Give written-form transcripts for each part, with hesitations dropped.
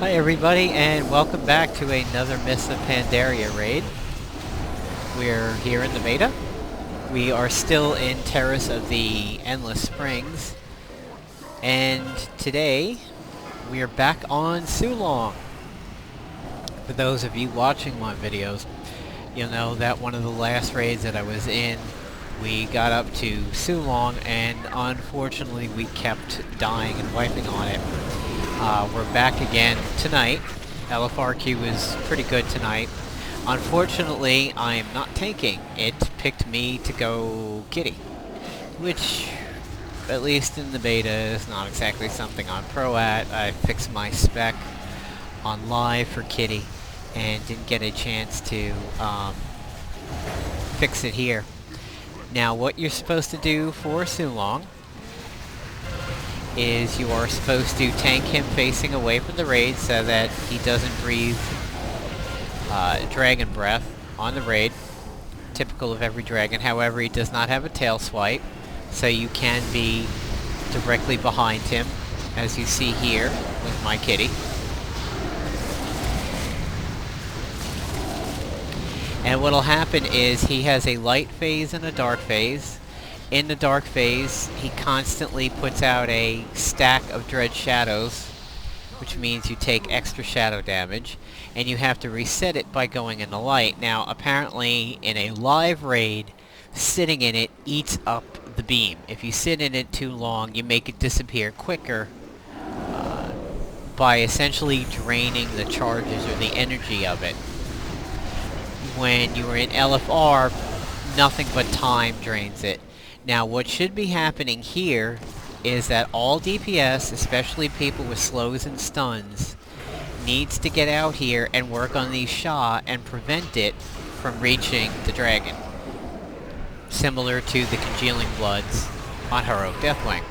Hi everybody, and welcome back to another Mists of Pandaria raid. We're here in the beta. We are still in Terrace of the Endless Springs. And today, we are back on Tsulong. For those of you watching my videos, you'll know that one of the last raids that I was in, we got up to Tsulong, and unfortunately we kept dying and wiping on it. We're back again tonight. LFR is pretty good tonight. Unfortunately, I'm not tanking. It picked me to go kitty, which, at least in the beta, is not exactly something I'm pro at. I fixed my spec on live for kitty and didn't get a chance to fix it here. Now, what you're supposed to do for Tsulong is you are supposed to tank him facing away from the raid so that he doesn't breathe dragon breath on the raid, typical of every dragon. However, he does not have a tail swipe, so you can be directly behind him, as you see here with my kitty. And what'll happen is he has a light phase and a dark phase. In the dark phase, he constantly puts out a stack of dread shadows, which means you take extra shadow damage, and you have to reset it by going in the light. Now, apparently, in a live raid, sitting in it eats up the beam. If you sit in it too long, you make it disappear quicker by essentially draining the charges or the energy of it. When you are in LFR, nothing but time drains it. Now, what should be happening here is that all DPS, especially people with slows and stuns, needs to get out here and work on these Sha and prevent it from reaching the dragon. Similar to the Congealing Bloods on Heroic Deathwing.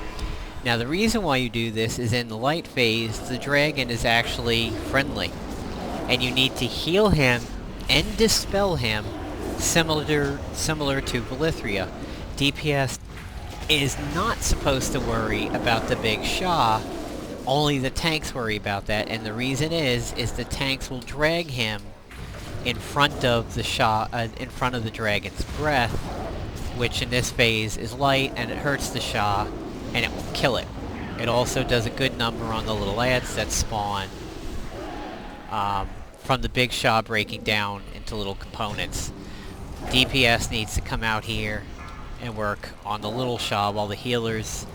Now, the reason why you do this is in the light phase, the dragon is actually friendly. And you need to heal him and dispel him, similar to Valithria. DPS is not supposed to worry about the big Sha, only the tanks worry about that, and the reason is the tanks will drag him in front of the Sha, in front of the dragon's breath, which in this phase is light, and it hurts the Sha, and it will kill it. It also does a good number on the little ants that spawn from the big Sha breaking down into little components. DPS needs to come out here and work on the little Sha while the healers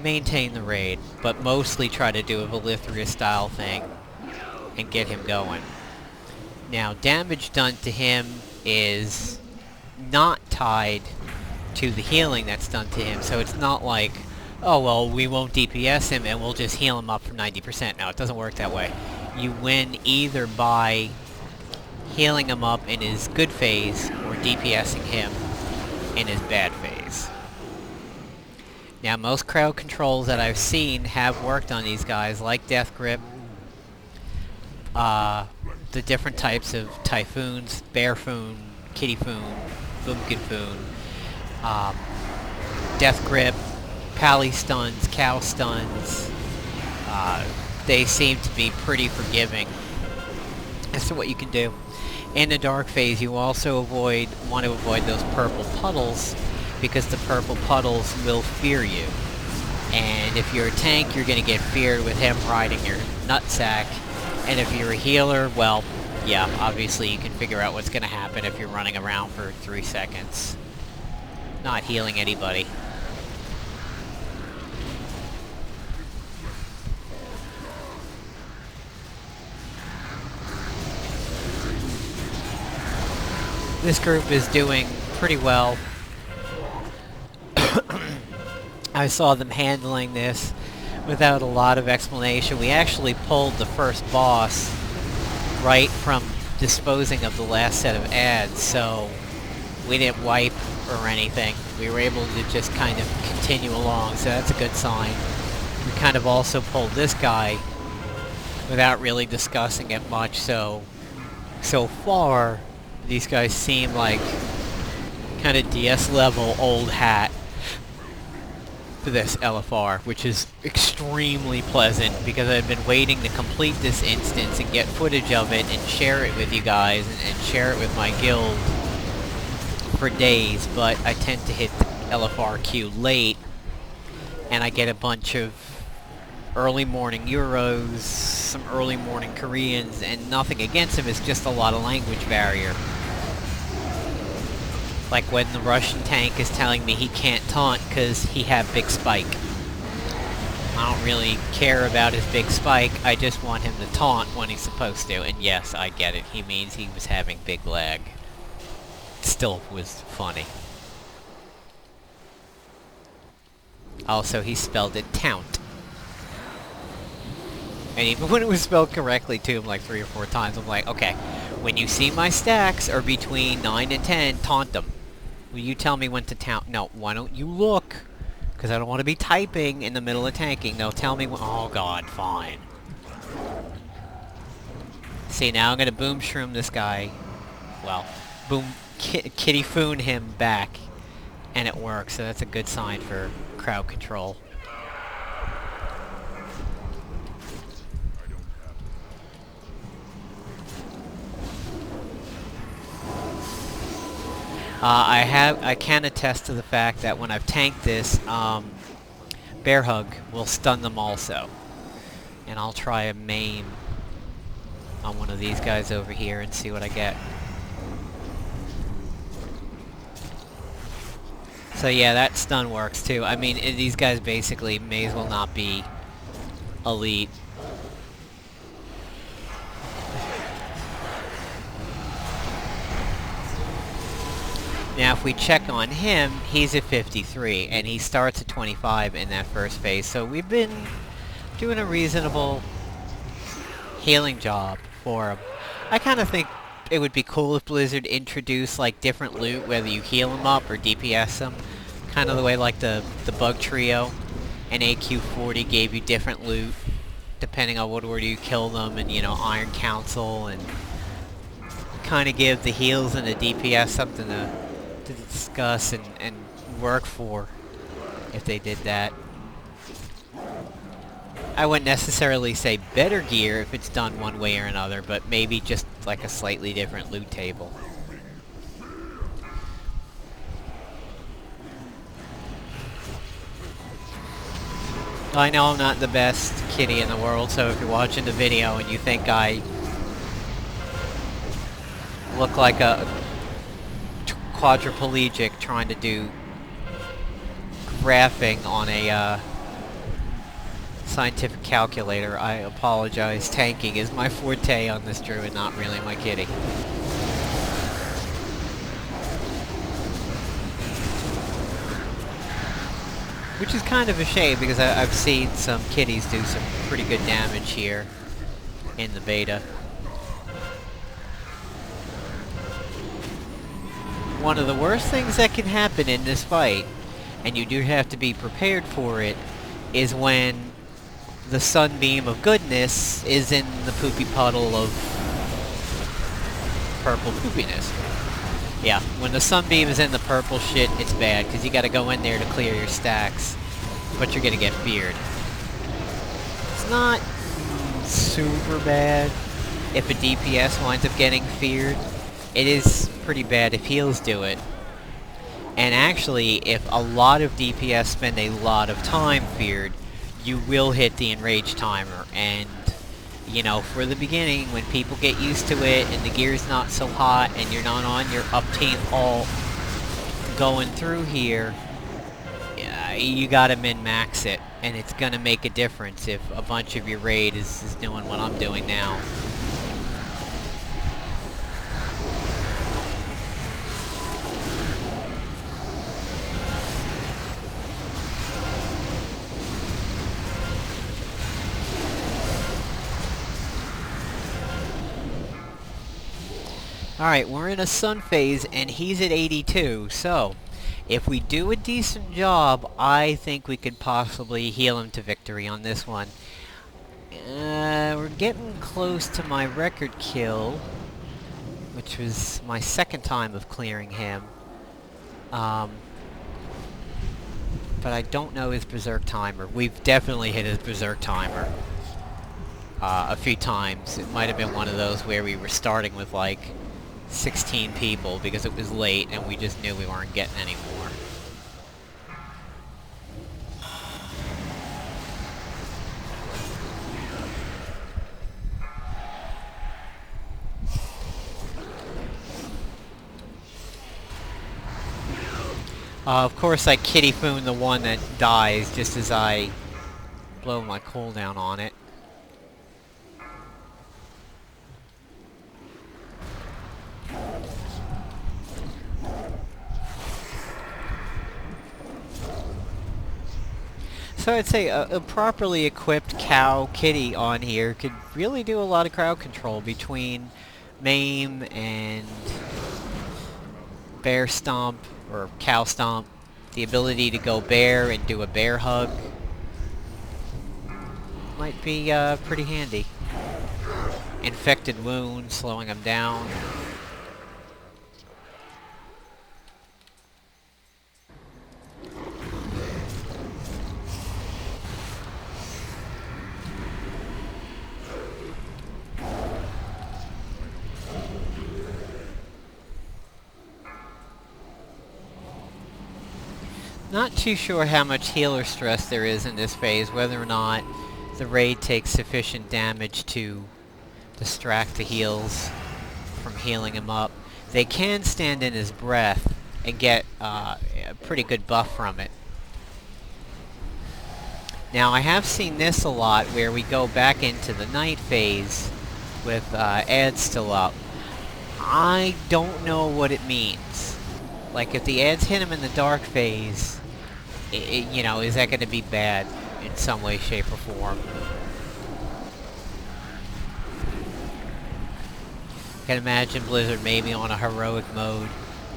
maintain the raid, but mostly try to do a Valithria style thing and get him going. Now, damage done to him is not tied to the healing that's done to him, so it's not like, oh well, we won't DPS him and we'll just heal him up for 90%. No, it doesn't work that way. You win either by healing him up in his good phase or DPSing him in his bad phase. Now, most crowd controls that I've seen have worked on these guys, like Death Grip, the different types of Typhoons, Bearfoon, Kittyfoon, Boomkinfoon, Death Grip, Pally Stuns, Cow Stuns. They seem to be pretty forgiving as to what you can do. In the dark phase, you also want to avoid those purple puddles, because the purple puddles will fear you. And if you're a tank, you're going to get feared with him riding your nutsack. And if you're a healer, well, yeah, obviously you can figure out what's going to happen if you're running around for 3 seconds, not healing anybody. This group is doing pretty well. I saw them handling this without a lot of explanation. We actually pulled the first boss right from disposing of the last set of ads, so we didn't wipe or anything. We were able to just kind of continue along, so that's a good sign. We kind of also pulled this guy without really discussing it much, so far these guys seem like kind of DS level old hat. for this LFR, which is extremely pleasant because I've been waiting to complete this instance and get footage of it and share it with you guys and share it with my guild for days, but I tend to hit the LFR queue late and I get a bunch of early morning Euros, some early morning Koreans, and nothing against them, it's just a lot of language barrier. Like when the Russian tank is telling me he can't taunt because he have big spike. I don't really care about his big spike, I just want him to taunt when he's supposed to, and yes, I get it, he means he was having big lag. Still was funny. Also, he spelled it taunt. And even when it was spelled correctly to him like 3 or 4 times, I'm like, okay, when you see my stacks are between 9 and 10, taunt them. Will you tell me when to taunt? No, why don't you look? Because I don't want to be typing in the middle of tanking. No, tell me when. Oh god, fine. See, now I'm going to boom shroom this guy. Well, boom kitty foon him back. And it works, so that's a good sign for crowd control. I can attest to the fact that when I've tanked this, Bear Hug will stun them also. And I'll try a maim on one of these guys over here and see what I get. So yeah, that stun works too. I mean, these guys basically may as well not be elite. Now if we check on him, he's at 53, and he starts at 25 in that first phase, so we've been doing a reasonable healing job for him. I kind of think it would be cool if Blizzard introduced like different loot, whether you heal him up or DPS him. Kind of the way like the Bug Trio and AQ40 gave you different loot, depending on what order you kill them, and you know, Iron Council, and kind of give the heals and the DPS something to discuss and work for if they did that. I wouldn't necessarily say better gear if it's done one way or another, but maybe just like a slightly different loot table. I know I'm not the best kitty in the world, so if you're watching the video and you think I look like a quadriplegic trying to do graphing on a scientific calculator, I apologize. Tanking is my forte on this druid, not really my kitty. Which is kind of a shame, because I've seen some kitties do some pretty good damage here in the beta. One of the worst things that can happen in this fight, and you do have to be prepared for it, is when the sunbeam of goodness is in the poopy puddle of purple poopiness. Yeah, when the sunbeam is in the purple shit, it's bad, because you gotta go in there to clear your stacks, but you're gonna get feared. It's not super bad if a DPS winds up getting feared. It is pretty bad if heals do it. And actually, if a lot of DPS spend a lot of time feared, you will hit the enrage timer. And, you know, for the beginning, when people get used to it and the gear's not so hot and you're not on your upteenth ult going through here, you gotta min-max it. And it's gonna make a difference if a bunch of your raid is doing what I'm doing now. Alright, we're in a sun phase, and he's at 82, so if we do a decent job, I think we could possibly heal him to victory on this one. We're getting close to my record kill, which was my second time of clearing him. But I don't know his berserk timer. We've definitely hit his berserk timer a few times. It might have been one of those where we were starting with like 16 people because it was late and we just knew we weren't getting any more. Of course, I kitty foon the one that dies just as I blow my cooldown on it. So I'd say a properly equipped cow kitty on here could really do a lot of crowd control between maim and bear stomp or cow stomp. The ability to go bear and do a bear hug might be pretty handy. Infected wound, slowing them down. Not too sure how much healer stress there is in this phase, whether or not the raid takes sufficient damage to distract the heals from healing him up. They can stand in his breath and get a pretty good buff from it. Now I have seen this a lot where we go back into the night phase with ads still up. I don't know what it means. Like if the ads hit him in the dark phase, you know, is that going to be bad in some way, shape, or form? I can imagine Blizzard maybe on a heroic mode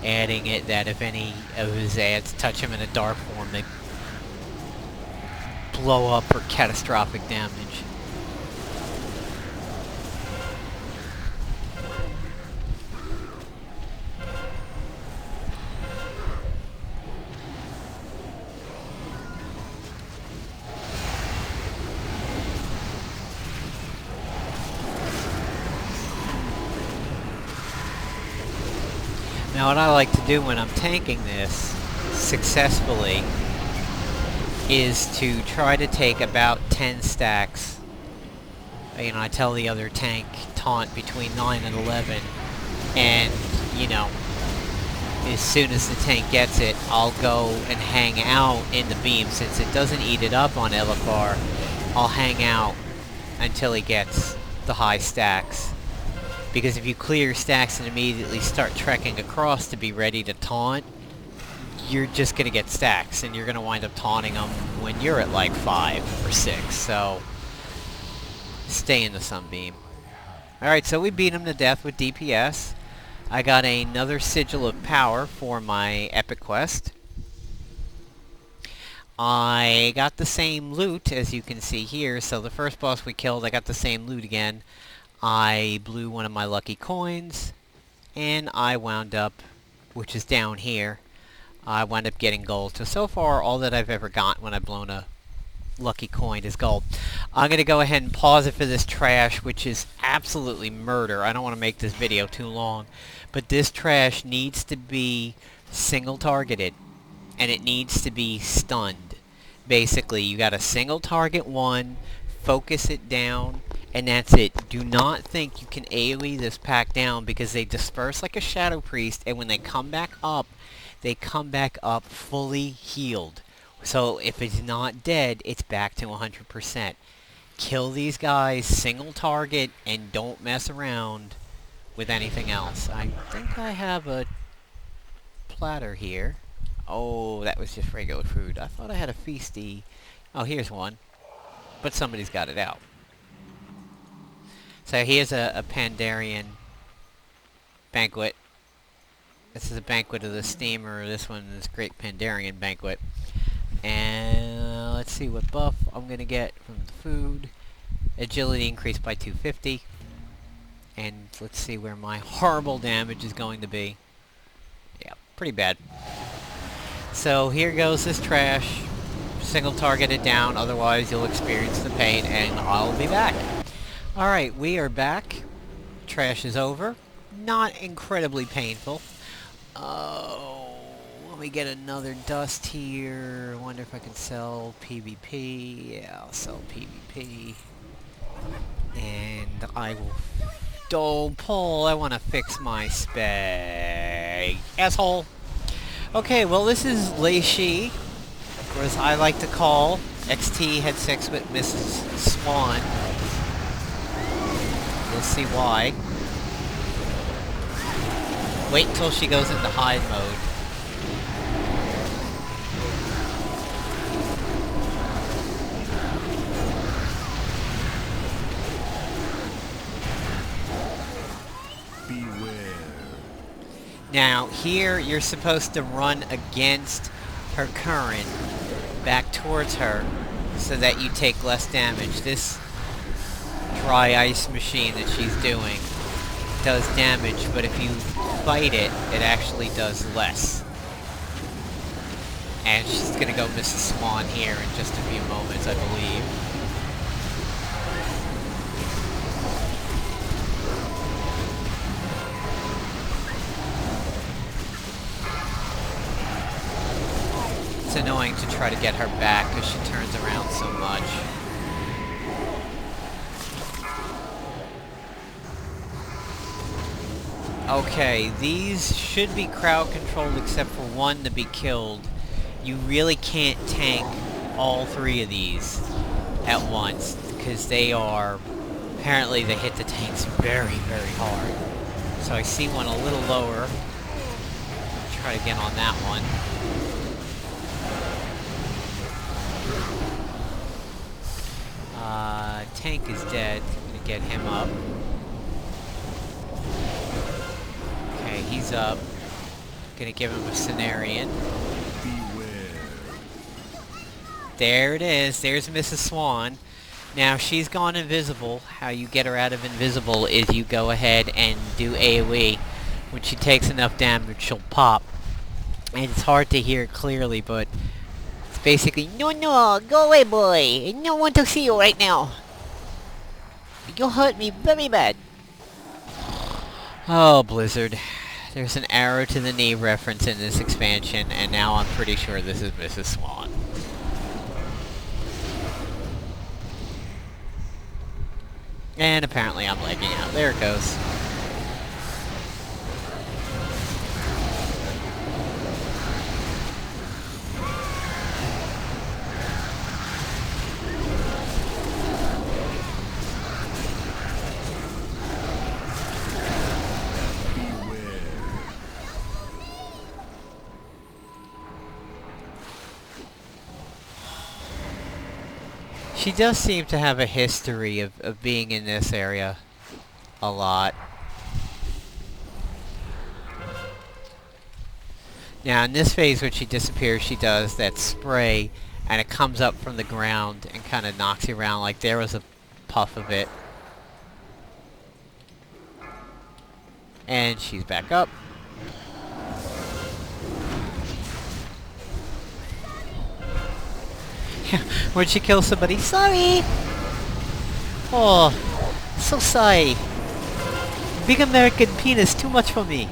adding it that if any of his ads touch him in a dark form, they blow up or catastrophic damage. Now what I like to do when I'm tanking this successfully is to try to take about 10 stacks. You know, I tell the other tank taunt between 9 and 11, and, you know, as soon as the tank gets it, I'll go and hang out in the beam. Since it doesn't eat it up on LFR, I'll hang out until he gets the high stacks. Because if you clear stacks and immediately start trekking across to be ready to taunt, you're just going to get stacks, and you're going to wind up taunting them when you're at like 5 or 6, so stay in the sunbeam. Alright, so we beat him to death with DPS. I got another Sigil of Power for my epic quest. I got the same loot, as you can see here, so the first boss we killed, I got the same loot again. I blew one of my lucky coins, and I wound up, which is down here, I wound up getting gold. So far, all that I've ever got when I've blown a lucky coin is gold. I'm going to go ahead and pause it for this trash, which is absolutely murder. I don't want to make this video too long, but this trash needs to be single targeted, and it needs to be stunned. Basically, you got a single target one, focus it down, and that's it. Do not think you can AoE this pack down, because they disperse like a Shadow Priest, and when they come back up fully healed. So if it's not dead, it's back to 100%. Kill these guys, single target, and don't mess around with anything else. I think I have a platter here. Oh, that was just regular food. I thought I had a feasty. Oh, here's one. But somebody's got it out. So here's a Pandarian banquet. This is a banquet of the steamer. This one is Great Pandarian Banquet. And let's see what buff I'm going to get from the food. Agility increased by 250. And let's see where my horrible damage is going to be. Yeah, pretty bad. So here goes this trash. Single targeted down, otherwise you'll experience the pain, and I'll be back. Alright, we are back. Trash is over. Not incredibly painful. Oh, let me get another dust here. I wonder if I can sell PvP. Yeah, I'll sell PvP. And I will... Don't pull, I want to fix my spec. Asshole! Okay, well this is Lei Shi, or as I like to call, XT had sex with Mrs. Swan. You'll see why. Wait until she goes into hide mode. Now, here you're supposed to run against her current back towards her so that you take less damage. This dry ice machine that she's doing does damage, but if you fight it, it actually does less. And she's gonna go Mrs. Swan here in just a few moments, I believe. It's annoying to try to get her back because she turns around so much. Okay, these should be crowd controlled except for one to be killed. You really can't tank all three of these at once because they are... Apparently they hit the tanks very, very hard. So I see one a little lower. Try to get on that one. Tank is dead. I'm gonna get him up. Okay, he's up. Gonna give him a Cenarian. There it is. There's Mrs. Swan. Now, she's gone invisible. How you get her out of invisible is you go ahead and do AoE. When she takes enough damage, she'll pop. And it's hard to hear clearly, but it's basically, no, go away, boy. I don't want to see you right now. You'll hurt me very bad. Oh, Blizzard. There's an arrow to the knee reference in this expansion, and now I'm pretty sure this is Mrs. Swan. And apparently I'm lagging out. There it goes. She does seem to have a history of being in this area a lot. Now in this phase when she disappears, she does that spray and it comes up from the ground and kind of knocks you around like there was a puff of it. And she's back up. Where'd she kill somebody? Sorry! Oh, so sorry. Big American penis, too much for me.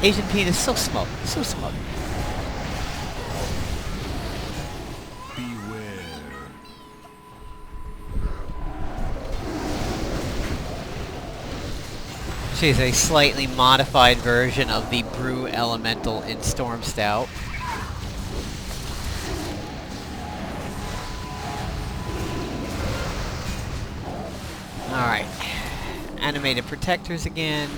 Asian penis, so small, so small. Beware. She's a slightly modified version of the Brew Elemental in Storm Stout. Alright. Animated protectors again.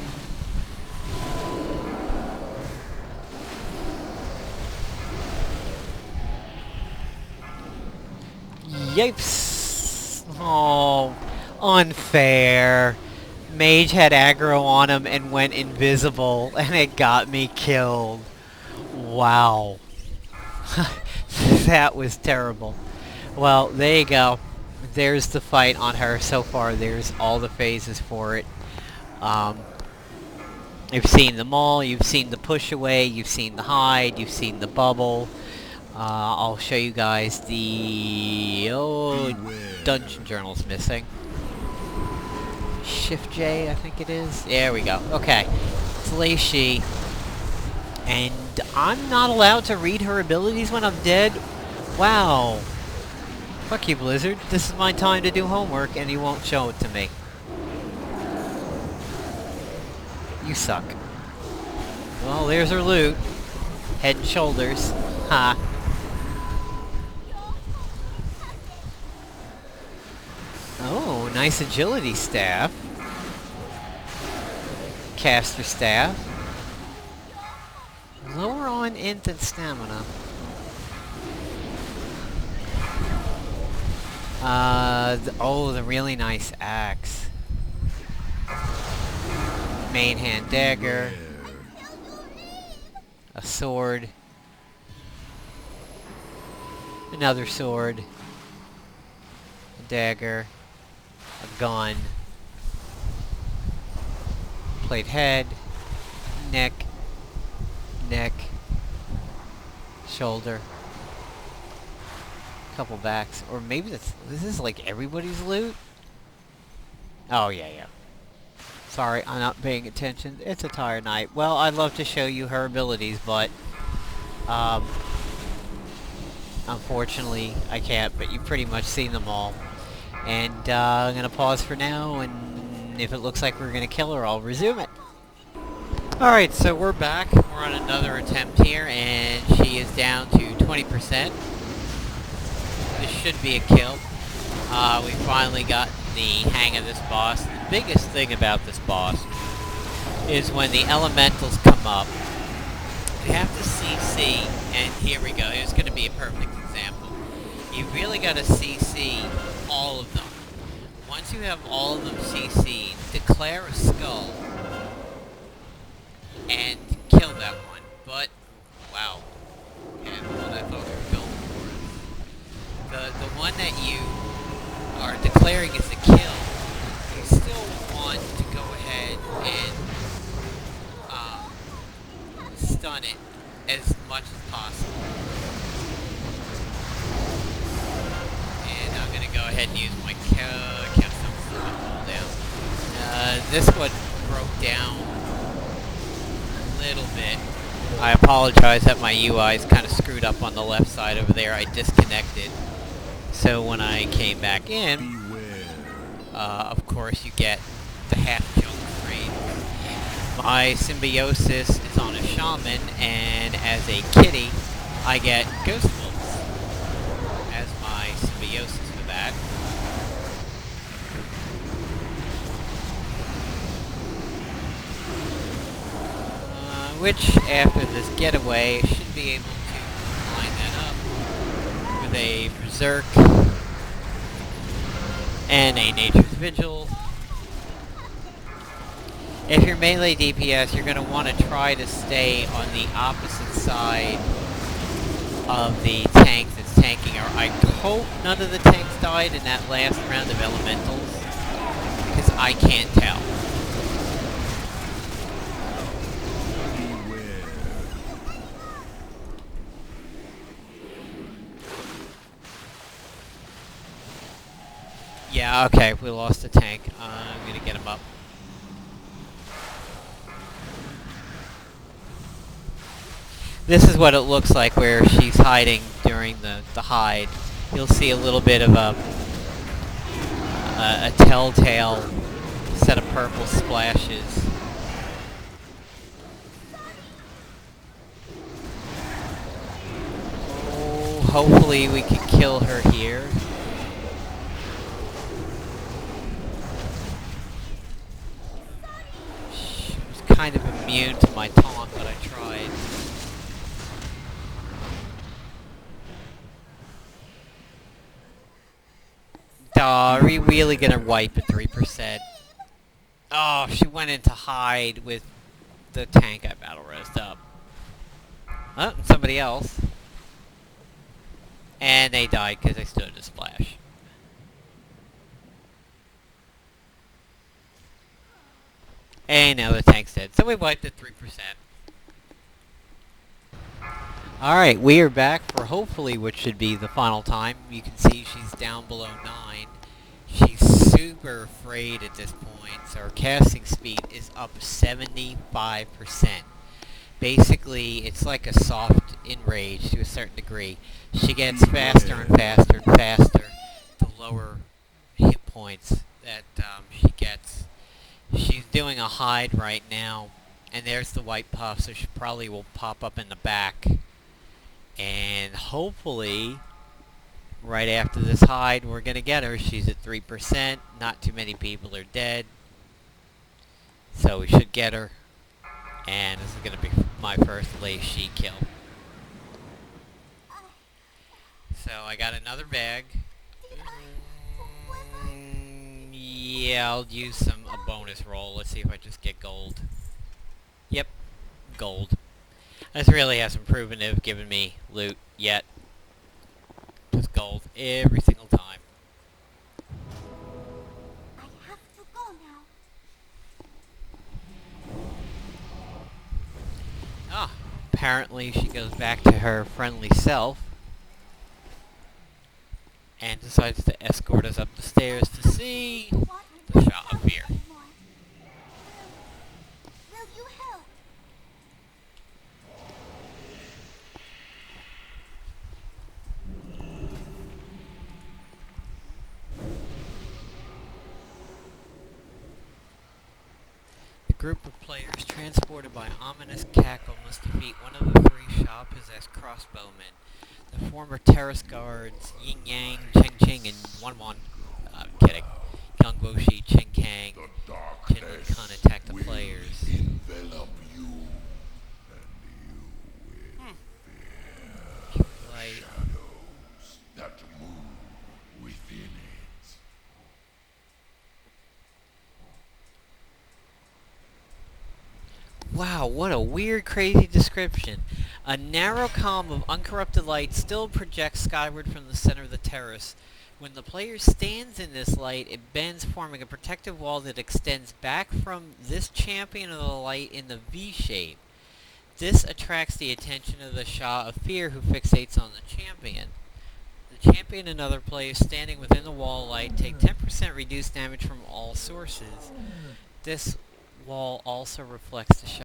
Yipes! Oh, unfair. Mage had aggro on him and went invisible, and it got me killed. Wow. That was terrible. Well, there you go. There's the fight on her so far. There's all the phases for it. You've seen them all. You've seen the push away. You've seen the hide. You've seen the bubble. I'll show you guys the... Oh, dungeon journal's missing. Shift J, I think it is. There we go. Okay. It's Lei Shi. And I'm not allowed to read her abilities when I'm dead? Wow. Fuck you, Blizzard. This is my time to do homework, and you won't show it to me. You suck. Well, there's her loot. Head and shoulders. Ha. Oh, nice agility staff. Caster staff. Lower on int and stamina. The really nice axe. Main hand dagger. A sword. Another sword. A dagger. A gun. Plate head. Neck. Neck. Shoulder. Couple backs. Or maybe this is like everybody's loot? Oh, yeah. Sorry, I'm not paying attention. It's a tired night. Well, I'd love to show you her abilities, but... unfortunately, I can't, but you've pretty much seen them all. And, I'm gonna pause for now, and if it looks like we're gonna kill her, I'll resume it. Alright, so we're back. We're on another attempt here, and she is down to 20%. This should be a kill. We finally got the hang of this boss. The biggest thing about this boss is when the elementals come up, you have to CC, and here we go. Here's going to be a perfect example. You really got to CC all of them. Once you have all of them CC'd, declare a skull and kill that one. But, wow. And what I thought we were going for. The one that you are declaring as a kill, you still want to go ahead and stun it as much as possible. And I'm going to go ahead and use my capstone cooldown. This one broke down a little bit. I apologize that my UI is kind of screwed up on the left side over there. I disconnected. So when I came back in, of course you get the half-jump frame. My symbiosis is on a shaman, and as a kitty, I get ghost wolves as my symbiosis for that. Which, after this getaway, should be able to line that up with a Berserk and a Nature's Vigil. If you're melee DPS, you're going to want to try to stay on the opposite side of the tank that's tanking her. I hope none of the tanks died in that last round of elementals, because I can't tell. Yeah, okay, we lost the tank. I'm gonna get him up. This is what it looks like where she's hiding during the hide. You'll see a little bit of a telltale set of purple splashes. Oh, hopefully we can kill her here. Kind of immune to my taunt, but I tried. Are we really gonna wipe at 3%? Oh, she went into hide with the tank I battle rosed up. Oh, somebody else. And they died because they stood a splash. And now the tank's dead. So we wiped at 3%. Alright, we are back for hopefully what should be the final time. You can see she's down below 9. She's super afraid at this point, so her casting speed is up 75%. Basically, it's like a soft enrage to a certain degree. She gets faster and faster and faster the lower hit points that she gets. She's doing a hide right now, and there's the white puff, so she probably will pop up in the back. And hopefully, right after this hide, we're going to get her. She's at 3%. Not too many people are dead. So we should get her. And this is going to be my first Lei Shi kill. So I got another bag. Yeah, I'll use a bonus roll. Let's see if I just get gold. Yep, gold. This really hasn't proven to have given me loot yet. Just gold every single time. I have to go now. Ah, apparently she goes back to her friendly self and decides to escort us up the stairs to see the Sha of Fear. Will you help? The group of players transported by ominous cackle must defeat one of the 3 Sha-possessed crossbowmen. The former terrace guards Yin Yang, Cheng Cheng, and Wan Wan, kidding, Gang Guoshi, Cheng Kang, Jin Lin Kun attack the players. Envelop you, and you will fear Like, shadows that move within it. wow, what a weird, crazy description. A narrow column of uncorrupted light still projects skyward from the center of the terrace. When the player stands in this light, it bends, forming a protective wall that extends back from this champion of the light in the V shape. This attracts the attention of the Sha of Fear, who fixates on the champion. The champion and other players standing within the wall light take 10% reduced damage from all sources. This wall also reflects the Sha